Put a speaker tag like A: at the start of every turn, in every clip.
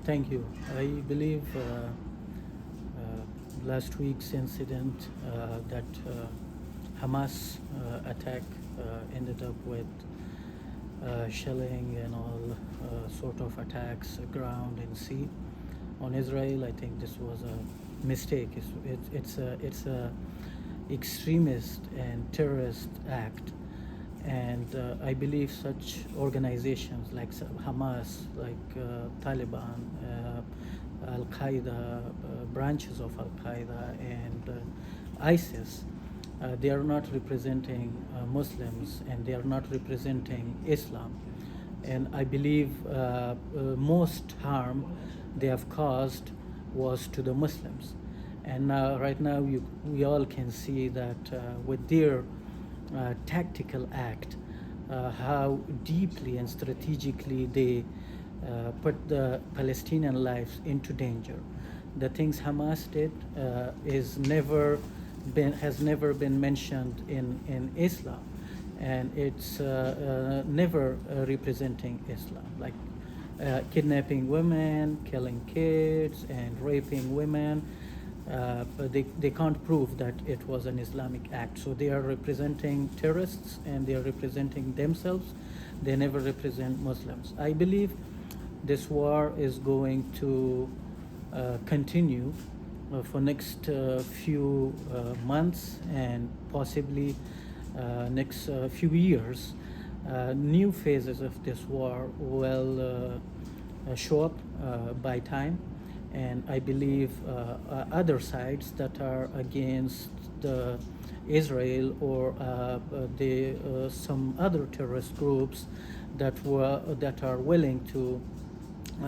A: Thank you. I believe last week's incident that Hamas attack ended up with shelling and all sort of attacks, ground and sea on Israel. I think this was a mistake. It's a extremist and terrorist act, and I believe such organizations like Hamas, like Taliban, Al Qaeda, branches of Al Qaeda, and ISIS, they are not representing Muslims, and they are not representing Islam. And I believe most harm they have caused was to the Muslims. And right now, we all can see that with their tactical act, how deeply and strategically they put the Palestinian lives into danger. The things Hamas did has never been mentioned in Islam, and it's never representing Islam, like kidnapping women, killing kids, and raping women. But they can't prove that it was an Islamic act. So they are representing terrorists, and they are representing themselves. They never represent Muslims. I believe this war is going to continue for next few months, and possibly next few years. New phases of this war will show up by time, and I believe other sides that are against Israel, or some other terrorist groups that are willing to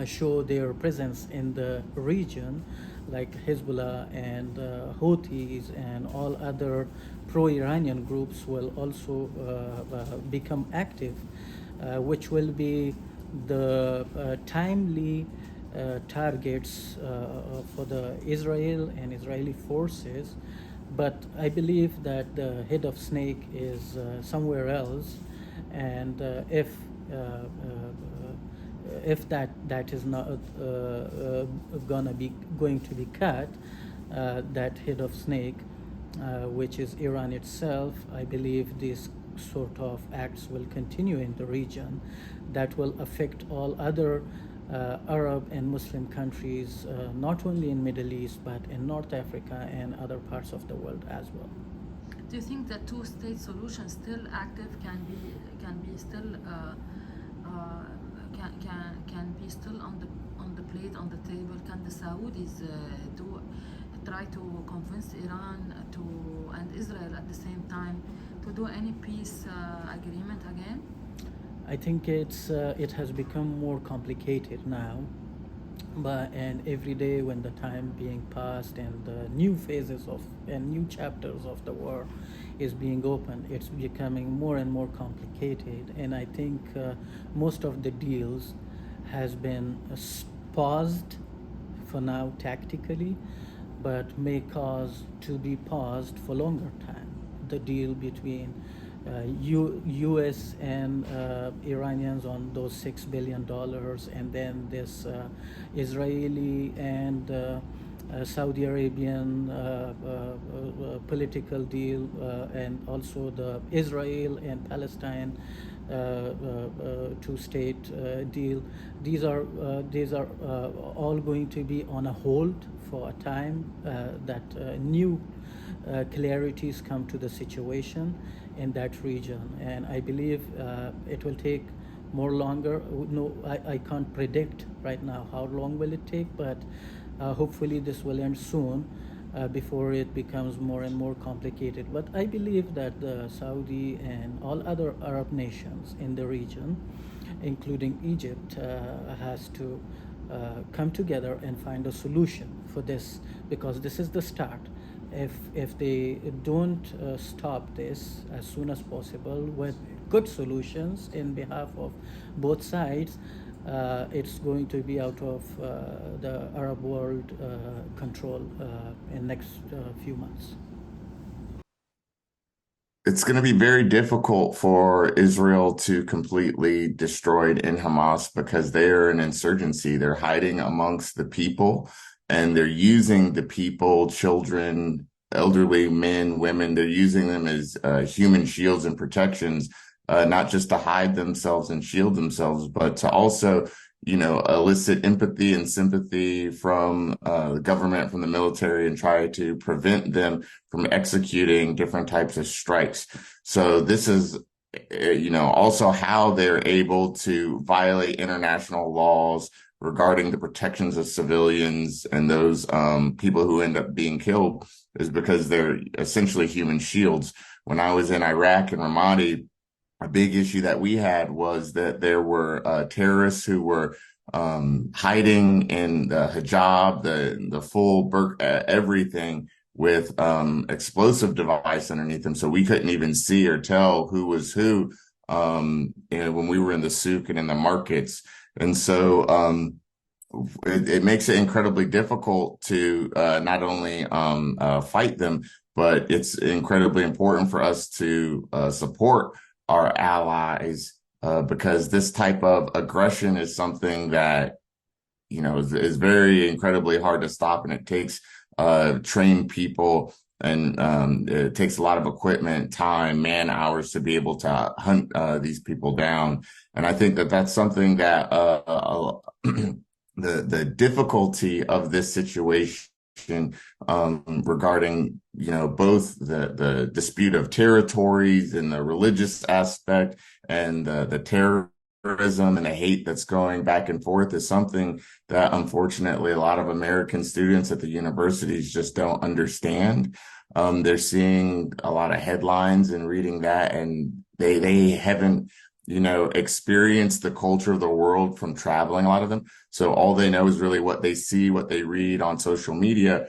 A: show their presence in the region, like Hezbollah and Houthis and all other pro-Iranian groups, will also become active, which will be the timely targets for the Israel and Israeli forces. But I believe that the head of snake is somewhere else, and if that is not going to be cut, that head of snake, which is Iran itself, I believe these sort of acts will continue in the region, that will affect all other Arab and Muslim countries, not only in Middle East but in North Africa and other parts of the world as well.
B: Do you think the two-state solution still active, can be still can be still on the plate, on the table? Can the Saudis try to convince Iran and Israel at the same time to do any peace agreement again?
A: I think it has become more complicated now, and every day when the time being passed and the new phases of and new chapters of the war is being opened, it's becoming more and more complicated. And I think most of the deals has been paused for now tactically, but may cause to be paused for longer time. The deal between U.S. and Iranians on those $6 billion, and then this Israeli and Saudi Arabian political deal, and also the Israel and Palestine two-state deal. These are all going to be on a hold for a time, that new clarities come to the situation in that region. And I believe it will take more longer. No, I can't predict right now how long will it take, but hopefully this will end soon, before it becomes more and more complicated. But I believe that the Saudi and all other Arab nations in the region, including Egypt, has to come together and find a solution for this, because this is the start. If they don't stop this as soon as possible with good solutions in behalf of both sides, it's going to be out of the Arab world control in next few months.
C: It's going to be very difficult for Israel to completely destroy in Hamas because they are an insurgency. They're hiding amongst the people and they're using the people, children, elderly men, women, they're using them as human shields and protections, not just to hide themselves and shield themselves, but to also, elicit empathy and sympathy from the government, from the military, and try to prevent them from executing different types of strikes. So this is, also how they're able to violate international laws regarding the protections of civilians and those people who end up being killed is because they're essentially human shields. When I was in Iraq and Ramadi, a big issue that we had was that there were terrorists who were hiding in the hijab, the full everything with explosive device underneath them, so we couldn't even see or tell who was who. When we were in the souk and in the markets, and so it makes it incredibly difficult to not only fight them, but it's incredibly important for us to support our allies because this type of aggression is something that is very incredibly hard to stop, and it takes trained people, and it takes a lot of equipment, time, man hours to be able to hunt these people down. And I think that that's something that the difficulty of this situation regarding both the dispute of territories and the religious aspect and the terrorism and the hate that's going back and forth is something that unfortunately a lot of American students at the universities just don't understand. They're seeing a lot of headlines and reading that, and they haven't experienced the culture of the world from traveling, a lot of them. So all they know is really what they see, what they read on social media.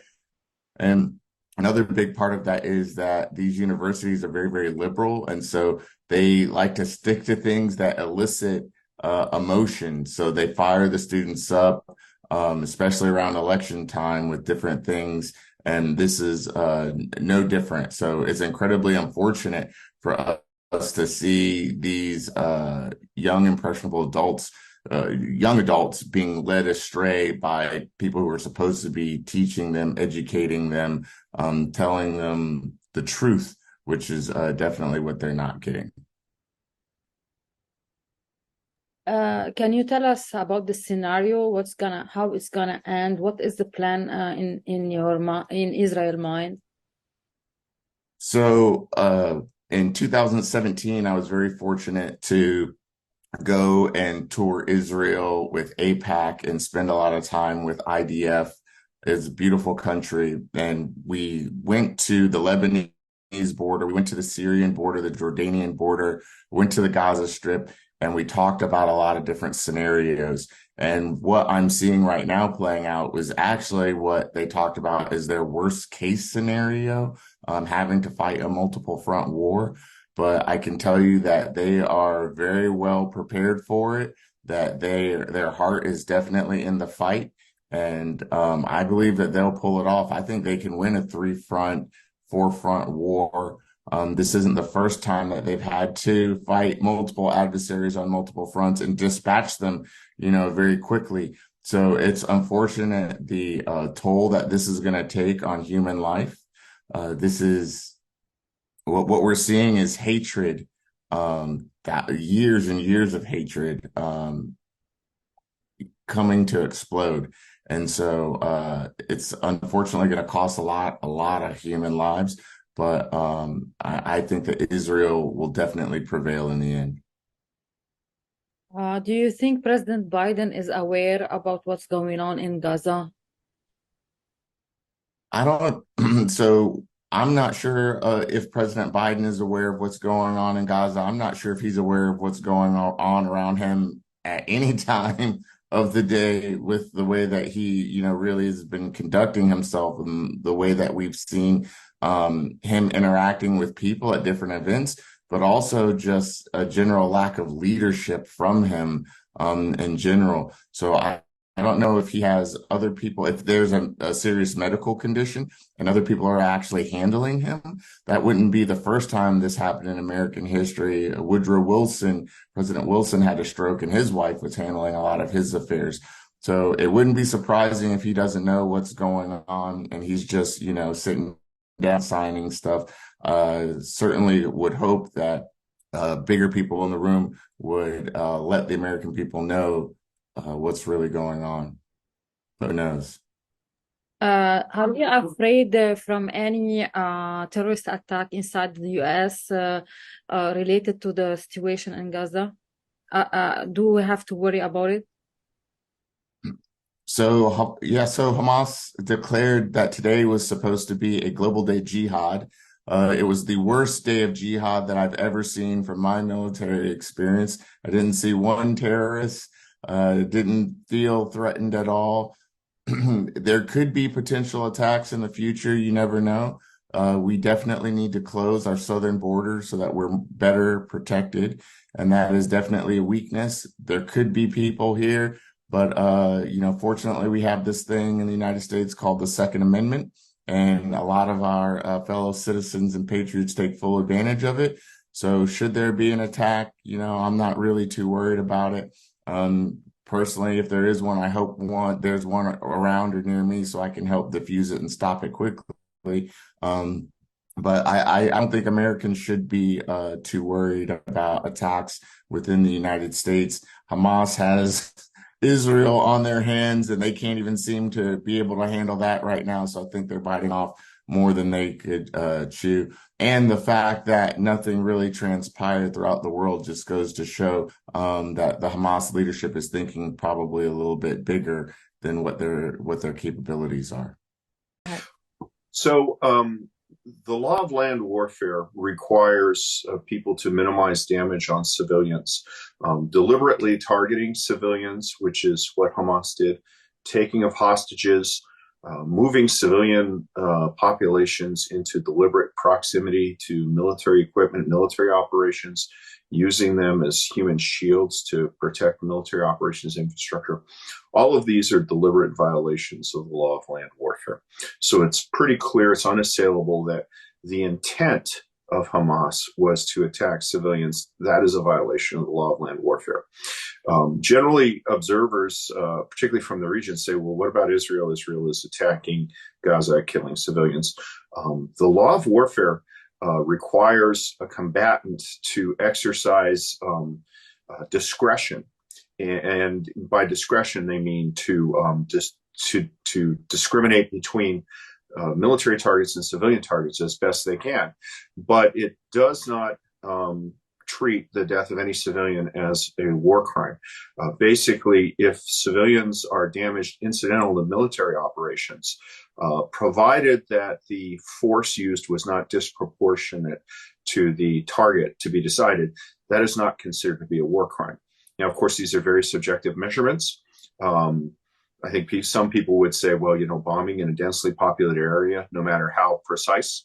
C: And another big part of that is that these universities are very, very liberal. And so they like to stick to things that elicit emotion. So they fire the students up, especially around election time with different things. And this is no different. So it's incredibly unfortunate for us to see these young, impressionable adults, young adults being led astray by people who are supposed to be teaching them, educating them, telling them the truth, which is definitely what they're not getting.
D: Can you tell us about the scenario? How it's gonna end? What is the plan in Israel mind?
C: So in 2017, I was very fortunate to go and tour Israel with AIPAC and spend a lot of time with IDF. It's a beautiful country. And we went to the Lebanese border, we went to the Syrian border, the Jordanian border, went to the Gaza Strip, and we talked about a lot of different scenarios. And what I'm seeing right now playing out was actually what they talked about as their worst case scenario, having to fight a multiple front war. But I can tell you that they are very well prepared for it, that their heart is definitely in the fight. And I believe that they'll pull it off. I think they can win a 3-front, 4-front war. This isn't the first time that they've had to fight multiple adversaries on multiple fronts and dispatch them, very quickly. So it's unfortunate the toll that this is going to take on human life. This is what we're seeing is hatred, that years and years of hatred coming to explode. And so it's unfortunately going to cost a lot of human lives. But I think that Israel will definitely prevail in the end.
D: Do you think President Biden is aware about what's going on in Gaza?
C: I don't, so I'm not sure if President Biden is aware of what's going on in Gaza. I'm not sure if he's aware of what's going on around him at any time of the day with the way that he, really has been conducting himself and the way that we've seen him interacting with people at different events, but also just a general lack of leadership from him in general. So I don't know if he has other people, if there's a serious medical condition and other people are actually handling him. That wouldn't be the first time this happened in American history. Woodrow Wilson, President Wilson had a stroke and his wife was handling a lot of his affairs. So it wouldn't be surprising if he doesn't know what's going on and he's just, sitting down signing stuff. Certainly would hope that bigger people in the room would let the American people know what's really going on. Who knows?
D: Are you afraid from any terrorist attack inside the US related to the situation in Gaza? Do we have to worry about it?
C: So Hamas declared that today was supposed to be a global day jihad. It was the worst day of jihad that I've ever seen from my military experience. I didn't see one terrorist, didn't feel threatened at all. There could be potential attacks in the future. You never know. We definitely need to close our southern border so that we're better protected. And that is definitely a weakness. There could be people here, but, fortunately we have this thing in the United States called the Second Amendment. And a lot of our fellow citizens and patriots take full advantage of it. So should there be an attack, I'm not really too worried about it. Personally, if there is one, I hope there's one around or near me so I can help diffuse it and stop it quickly. But I don't think Americans should be too worried about attacks within the United States. Hamas has Israel on their hands and they can't even seem to be able to handle that right now. So I think they're biting off more than they could chew. And the fact that nothing really transpired throughout the world just goes to show that the Hamas leadership is thinking probably a little bit bigger than what their capabilities are.
E: So the law of land warfare requires people to minimize damage on civilians, deliberately targeting civilians, which is what Hamas did, taking of hostages, moving civilian populations into deliberate proximity to military equipment, military operations, using them as human shields to protect military operations infrastructure. All of these are deliberate violations of the law of land warfare. So it's pretty clear, it's unassailable that the intent of Hamas was to attack civilians. That is a violation of the law of land warfare. Generally, observers, particularly from the region, say, well, what about Israel? Israel is attacking Gaza, killing civilians. The law of warfare requires a combatant to exercise discretion. And by discretion, they mean to discriminate between military targets and civilian targets as best they can. But it does not treat the death of any civilian as a war crime. Basically, if civilians are damaged incidental to military operations, provided that the force used was not disproportionate to the target to be decided, that is not considered to be a war crime. Now, of course, these are very subjective measurements. I think some people would say, well, bombing in a densely populated area, no matter how precise,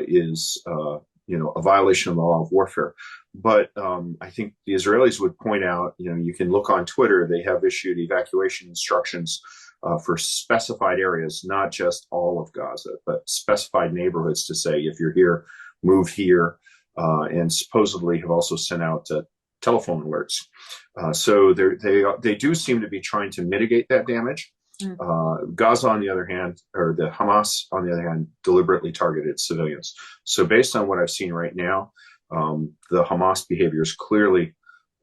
E: is a violation of the law of warfare. But I think the Israelis would point out, you can look on Twitter, they have issued evacuation instructions for specified areas, not just all of Gaza, but specified neighborhoods to say, if you're here, move here, and supposedly have also sent out telephone alerts. So they do seem to be trying to mitigate that damage. Gaza, on the other hand, or the Hamas, on the other hand, deliberately targeted civilians. So based on what I've seen right now, the Hamas behavior is clearly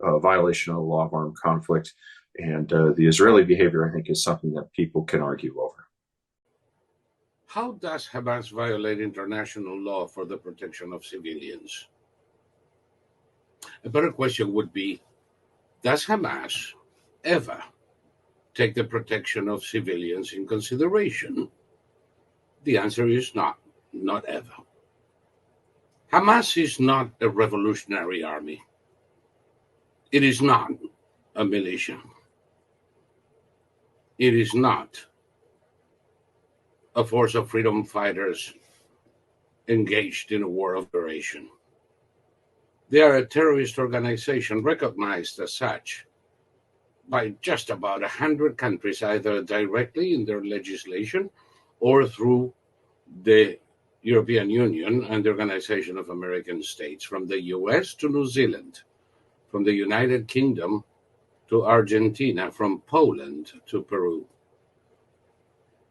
E: a violation of the law of armed conflict. And the Israeli behavior, I think, is something that people can argue over.
F: How does Hamas violate international law for the protection of civilians? A better question would be, does Hamas ever take the protection of civilians in consideration? The answer is not ever. Hamas is not a revolutionary army. It is not a militia. It is not a force of freedom fighters engaged in a war of duration. They are a terrorist organization recognized as such by just about 100 countries, either directly in their legislation or through the European Union and the Organization of American States, from the US to New Zealand, from the United Kingdom to Argentina, from Poland to Peru.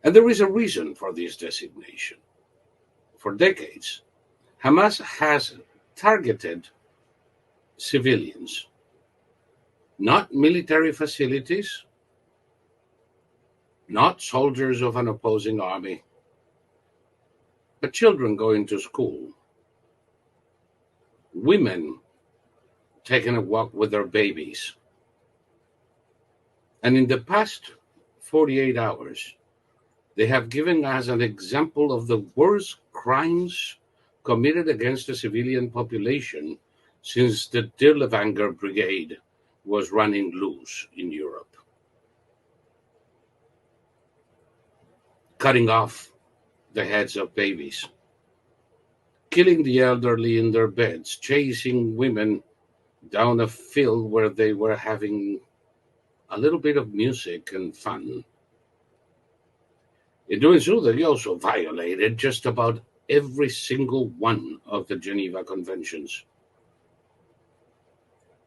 F: And there is a reason for this designation. For decades, Hamas has targeted civilians, not military facilities, not soldiers of an opposing army, but children going to school, women taking a walk with their babies. And in the past 48 hours, they have given us an example of the worst crimes committed against the civilian population since the Dirlewanger Brigade was running loose in Europe. Cutting off the heads of babies, killing the elderly in their beds, chasing women down a field where they were having a little bit of music and fun. In doing so, they also violated just about every single one of the Geneva Conventions.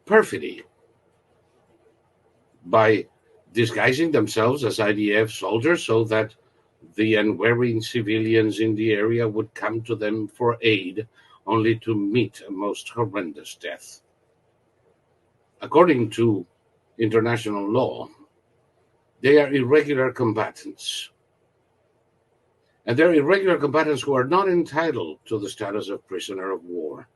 F: Perfidy, by disguising themselves as IDF soldiers so that the unwary civilians in the area would come to them for aid, only to meet a most horrendous death. According to international law, they are irregular combatants. And they're irregular combatants who are not entitled to the status of prisoner of war.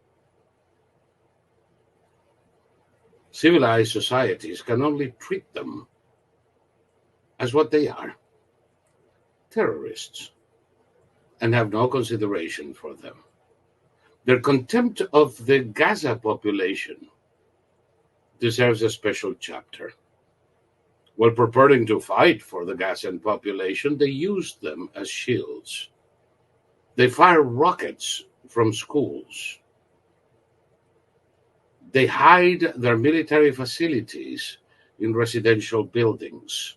F: Civilized societies can only treat them as what they are, terrorists, and have no consideration for them. Their contempt of the Gaza population deserves a special chapter. While purporting to fight for the Gazan population, they use them as shields. They fire rockets from schools. They hide their military facilities in residential buildings.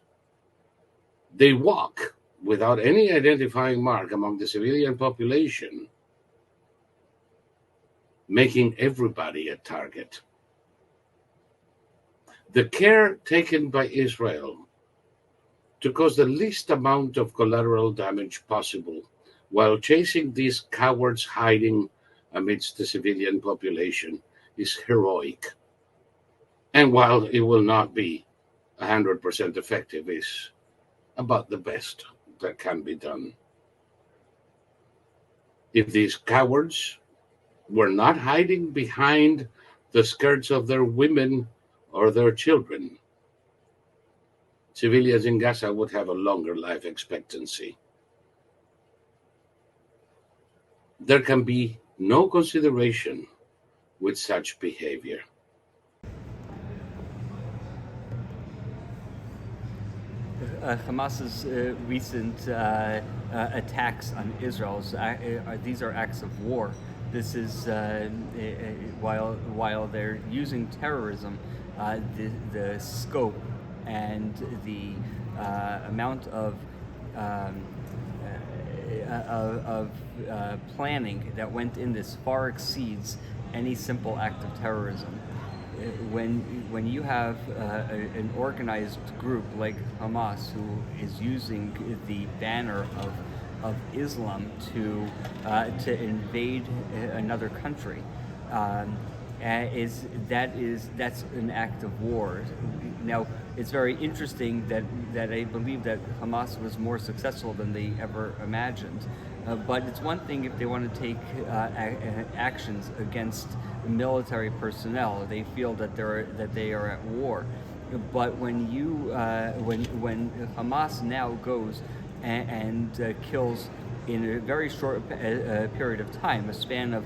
F: They walk without any identifying mark among the civilian population, making everybody a target. The care taken by Israel to cause the least amount of collateral damage possible while chasing these cowards hiding amidst the civilian population is heroic. And while it will not be 100% effective, is about the best that can be done. If these cowards were not hiding behind the skirts of their women or their children, civilians in Gaza would have a longer life expectancy. There can be no consideration with such behavior.
G: Hamas's recent attacks on Israel, these are acts of war. This is while they're using terrorism, the scope and the amount of planning that went in this far exceeds any simple act of terrorism. When you have an organized group like Hamas, who is using the banner of Islam to invade another country, that's an act of war. Now, it's very interesting that I believe that Hamas was more successful than they ever imagined. But it's one thing if they want to take actions against military personnel. They feel that they are at war. But when when Hamas now goes and kills in a very short period of time, a span of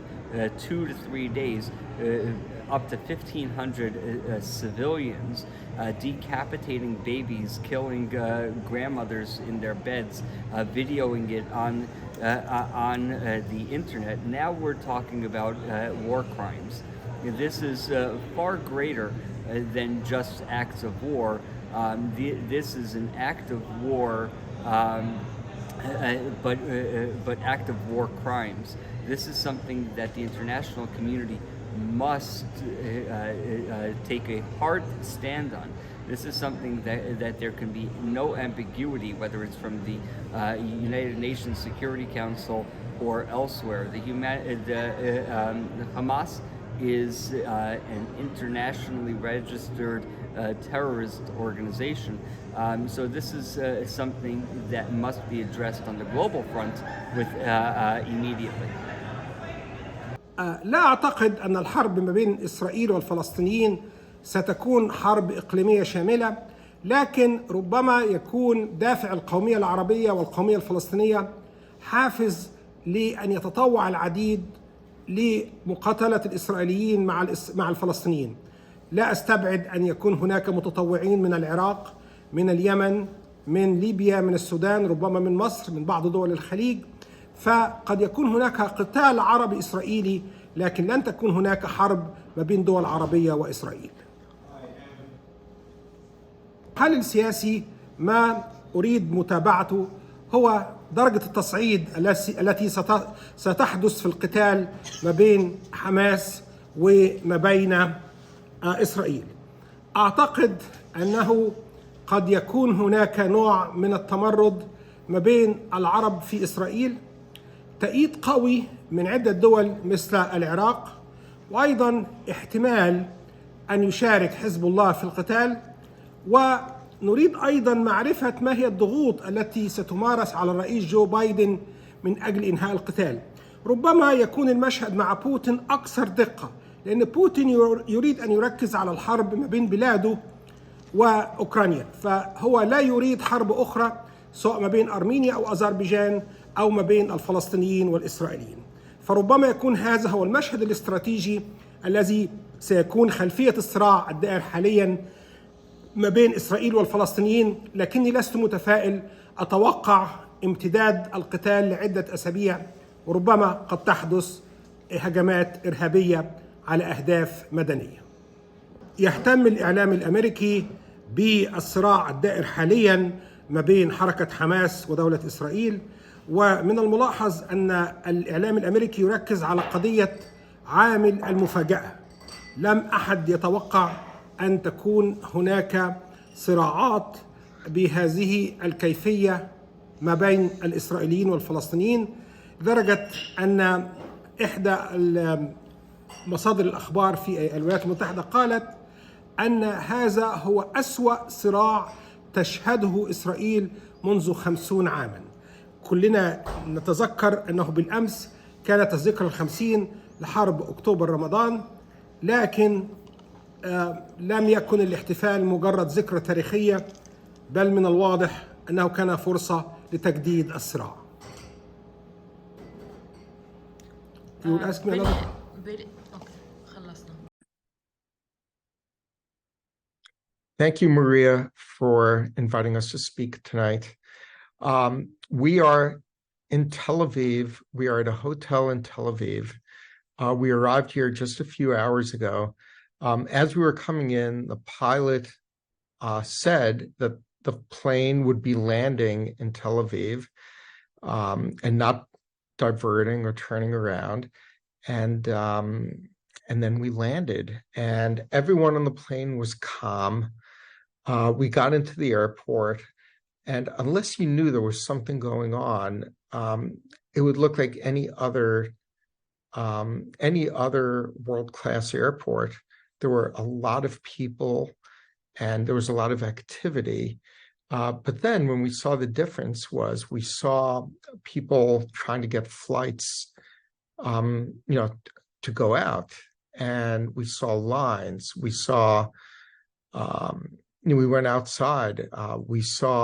G: 2 to 3 days, up to 1,500 civilians, decapitating babies, killing grandmothers in their beds, videoing it on the internet. Now we're talking about war crimes. This is far greater than just acts of war. This is an act of war, but act of war crimes. This is something that the international community must take a hard stand on. This is something that there can be no ambiguity, whether it's from the United Nations Security Council or elsewhere. The Hamas is an internationally registered terrorist organization. So this is something that must be addressed on the global front with immediately.
H: لا أعتقد أن الحرب ما بين إسرائيل والفلسطينيين ستكون حرب إقليمية شاملة، لكن ربما يكون دافع القومية العربية والقومية الفلسطينية حافز لأن يتطوع العديد لمقاتلة الإسرائيليين مع الفلسطينيين. لا أستبعد أن يكون هناك متطوعين من العراق، من اليمن، من ليبيا، من السودان، ربما من مصر، من بعض دول الخليج. فقد يكون هناك قتال عربي إسرائيلي، لكن لن تكون هناك حرب ما بين دول عربية وإسرائيل. الحل السياسي ما أريد متابعته هو درجة التصعيد التي ستحدث في القتال ما بين حماس وما بين إسرائيل. أعتقد أنه قد يكون هناك نوع من التمرد ما بين العرب في إسرائيل، تأييد قوي من عدة دول مثل العراق، وأيضا احتمال أن يشارك حزب الله في القتال. ونريد أيضا معرفة ما هي الضغوط التي ستمارس على الرئيس جو بايدن من أجل إنهاء القتال. ربما يكون المشهد مع بوتين أكثر دقة، لأن بوتين يريد أن يركز على الحرب ما بين بلاده وأوكرانيا، فهو لا يريد حرب أخرى سواء ما بين أرمينيا أو أذربيجان أو ما بين الفلسطينيين والإسرائيليين. فربما يكون هذا هو المشهد الاستراتيجي الذي سيكون خلفية الصراع الدائر حاليا ما بين إسرائيل والفلسطينيين، لكني لست متفائل. أتوقع امتداد القتال لعدة أسابيع، وربما قد تحدث هجمات إرهابية على أهداف مدنية. يهتم الإعلام الأمريكي بالصراع الدائر حاليا ما بين حركة حماس ودولة إسرائيل، ومن الملاحظ أن الإعلام الأمريكي يركز على قضية عامل المفاجأة. لم أحد يتوقع أن تكون هناك صراعات بهذه الكيفية ما بين الإسرائيليين والفلسطينيين، لدرجة أن إحدى مصادر الأخبار في الولايات المتحدة قالت أن هذا هو أسوأ صراع تشهده إسرائيل منذ 50 عاما. كلنا نتذكر أنه بالأمس كانت الذكرى 50 لحرب أكتوبر رمضان، لكن لم يكن الاحتفال مجرد ذكرى تاريخية، بل من الواضح أنه كان فرصة لتجديد الصراع.
I: Thank you, Maria, for inviting us to speak tonight. We are in Tel Aviv. We are at a hotel in Tel Aviv. We arrived here just a few hours ago. As we were coming in, the pilot said that the plane would be landing in Tel Aviv and not diverting or turning around. And then we landed, and everyone on the plane was calm. We got into the airport, and unless you knew there was something going on, it would look like any other world-class airport. There were a lot of people, and there was a lot of activity. But then when we saw the difference was we saw people trying to get flights, to go out, and we saw lines. We saw, we went outside. We saw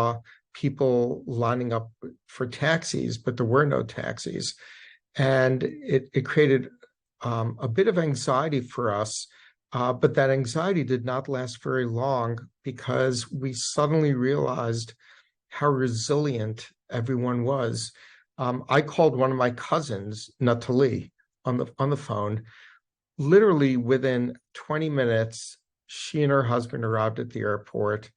I: people lining up for taxis, but there were no taxis. And it created a bit of anxiety for us, but that anxiety did not last very long, because we suddenly realized how resilient everyone was. I called one of my cousins, Natalie, on the phone. Literally within 20 minutes, she and her husband arrived at the airport.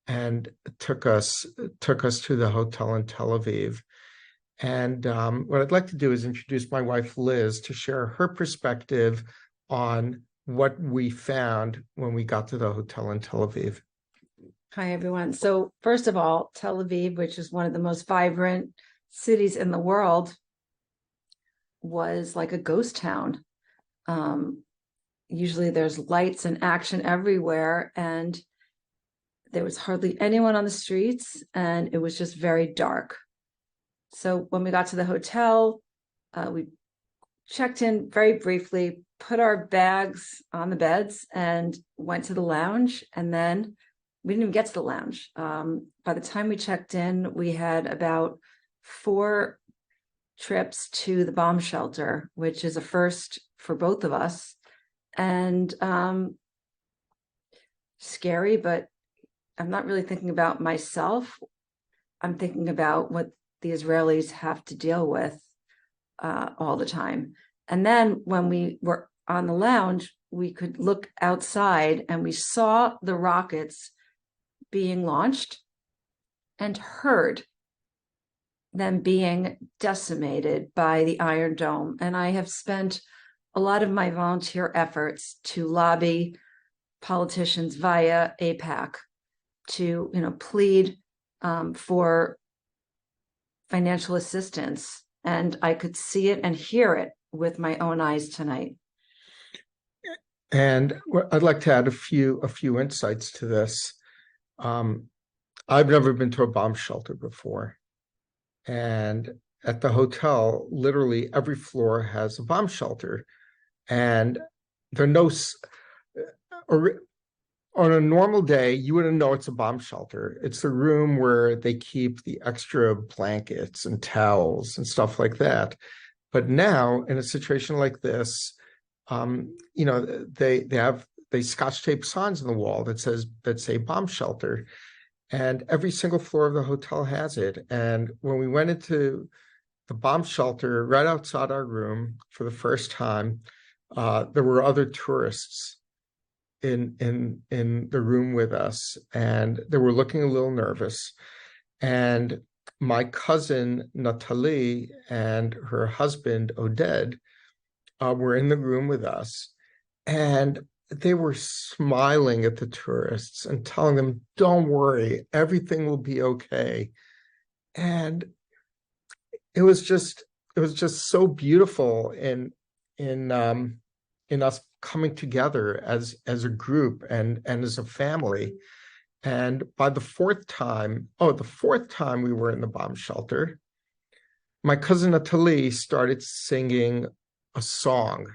I: and took us to the hotel in Tel Aviv. And what I'd like to do is introduce my wife, Liz, to share her perspective on what we found when we got to the hotel in Tel Aviv.
J: Hi, everyone. So first of all, Tel Aviv, which is one of the most vibrant cities in the world, was like a ghost town. Usually there's lights and action everywhere, and there was hardly anyone on the streets, and it was just very dark. So when we got to the hotel, we checked in very briefly, put our bags on the beds, and went to the lounge. And then we didn't even get to the lounge. By the time we checked in, we had about 4 trips to the bomb shelter, which is a first for both of us. And scary, but I'm not really thinking about myself. I'm thinking about what the Israelis have to deal with all the time. And then when we were on the lounge, we could look outside and we saw the rockets being launched and heard them being decimated by the Iron Dome. And I have spent a lot of my volunteer efforts to lobby politicians via AIPAC to, plead for financial assistance. And I could see it and hear it with my own eyes tonight.
I: And I'd like to add a few insights to this. I've never been to a bomb shelter before. And at the hotel, literally every floor has a bomb shelter. And there are no, on a normal day, you wouldn't know it's a bomb shelter. It's the room where they keep the extra blankets and towels and stuff like that. But now, in a situation like this, they scotch tape signs on the wall that say bomb shelter, and every single floor of the hotel has it. And when we went into the bomb shelter right outside our room for the first time, there were other tourists in the room with us, and they were looking a little nervous. And my cousin Natalie and her husband Oded were in the room with us, and they were smiling at the tourists and telling them, "Don't worry, everything will be okay." And it was just so beautiful in us coming together as a group and as a family. And by the fourth time we were in the bomb shelter, my cousin Natalie started singing a song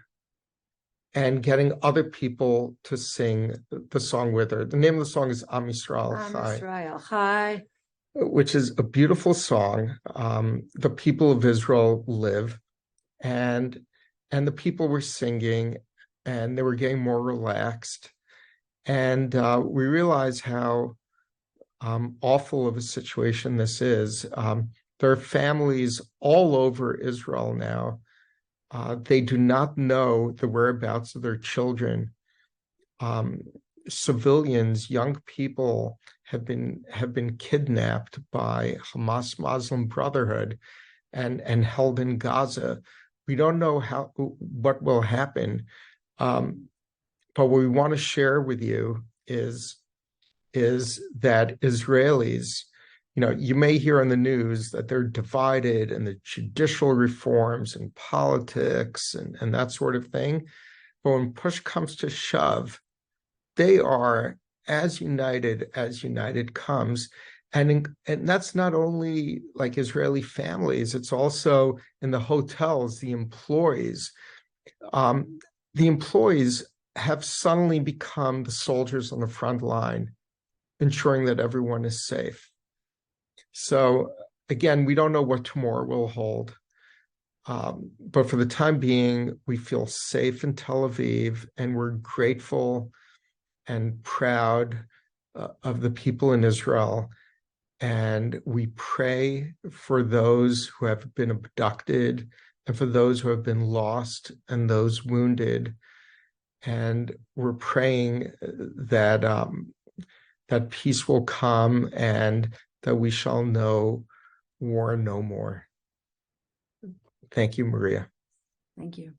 I: and getting other people to sing the song with her. The name of the song is Am Yisrael Chai.
J: Israel, hi.
I: Which is a beautiful song. The people of Israel live, and the people were singing, and they were getting more relaxed. And we realized how awful of a situation this is. There are families all over Israel now. They do not know the whereabouts of their children. Civilians, young people have been kidnapped by Hamas Muslim Brotherhood and held in Gaza. We don't know what will happen. But what we want to share with you is that Israelis, you may hear on the news that they're divided in the judicial reforms and politics and that sort of thing. But when push comes to shove, they are as united comes. And that's not only like Israeli families, it's also in the hotels, the employees. The employees have suddenly become the soldiers on the front line, ensuring that everyone is safe. So again, we don't know what tomorrow will hold. But for the time being, we feel safe in Tel Aviv, and we're grateful and proud of the people in Israel. And we pray for those who have been abducted and for those who have been lost and those wounded. And we're praying that that peace will come and that we shall know war no more. Thank you, Maria.
J: Thank you.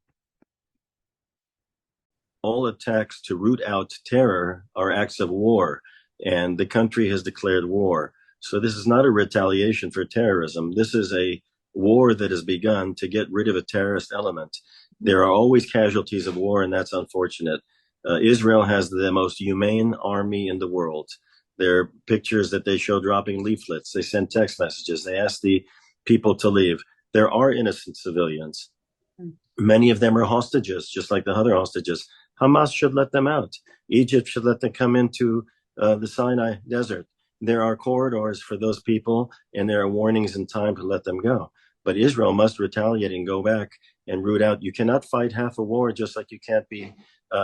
K: All attacks to root out terror are acts of war, and the country has declared war. So this is not a retaliation for terrorism. This is a war that has begun to get rid of a terrorist element. There are always casualties of war, and that's unfortunate. Israel has the most humane army in the world. There are pictures that they show dropping leaflets. They send text messages. They ask the people to leave. There are innocent civilians. Many of them are hostages, just like the other hostages. Hamas should let them out. Egypt should let them come into the Sinai desert. There are corridors for those people, and there are warnings in time to let them go. But Israel must retaliate and go back and root out. You cannot fight half a war just like you can't be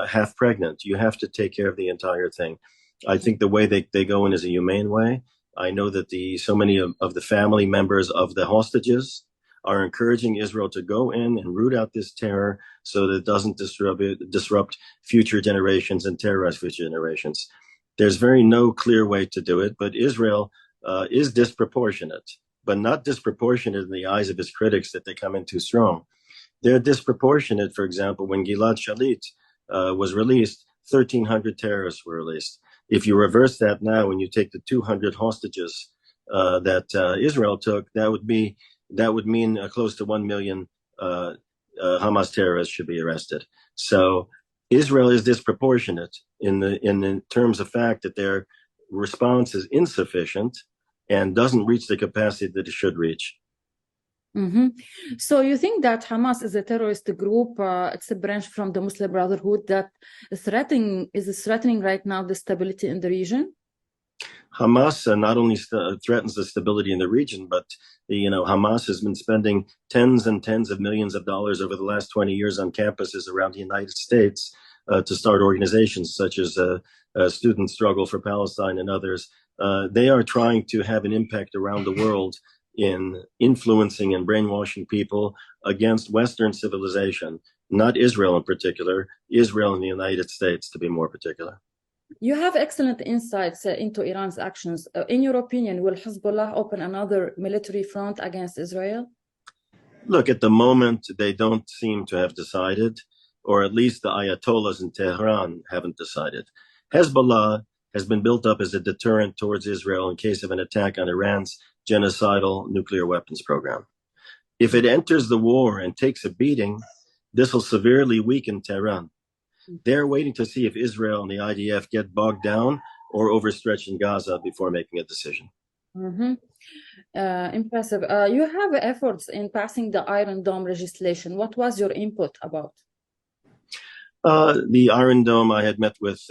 K: half pregnant. You have to take care of the entire thing. I think the way they go in is a humane way. I know that so many of the family members of the hostages are encouraging Israel to go in and root out this terror so that it doesn't disrupt future generations and terrorize future generations. There's no clear way to do it, but Israel is disproportionate, but not disproportionate in the eyes of its critics that they come in too strong. They're disproportionate, for example, when Gilad Shalit was released, 1,300 terrorists were released. If you reverse that now and you take the 200 hostages that Israel took, that would mean close to 1 million Hamas terrorists should be arrested. So Israel is disproportionate in terms of fact that their response is insufficient and doesn't reach the capacity that it should reach.
D: Mm-hmm. So you think that Hamas is a terrorist group? It's a branch from the Muslim Brotherhood that is threatening right now the stability in the region?
K: Hamas not only threatens the stability in the region, but Hamas has been spending tens and tens of millions of dollars over the last 20 years on campuses around the United States to start organizations such as Student Struggle for Palestine and others. They are trying to have an impact around the world in influencing and brainwashing people against Western civilization, not Israel in particular, Israel and the United States to be more particular.
D: You have excellent insights into Iran's actions. In your opinion, will Hezbollah open another military front against Israel?
K: Look, at the moment, they don't seem to have decided, or at least the Ayatollahs in Tehran haven't decided. Hezbollah has been built up as a deterrent towards Israel in case of an attack on Iran's genocidal nuclear weapons program. If it enters the war and takes a beating, this will severely weaken Tehran. They're waiting to see if Israel and the IDF get bogged down or overstretched in Gaza before making a decision.
D: Mm-hmm. Impressive. You have efforts in passing the Iron Dome legislation. What was your input about?
K: The Iron Dome, I had met with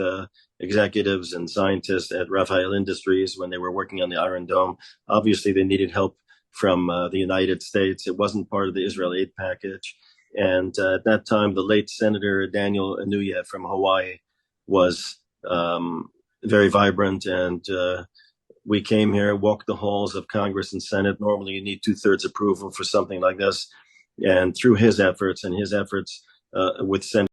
K: executives and scientists at Rafael Industries when they were working on the Iron Dome. Obviously, they needed help from the United States. It wasn't part of the Israel aid package. And at that time, the late Senator Daniel Inouye from Hawaii was very vibrant. And we came here, walked the halls of Congress and Senate. Normally, you need 2/3 approval for something like this. And through his efforts with Senator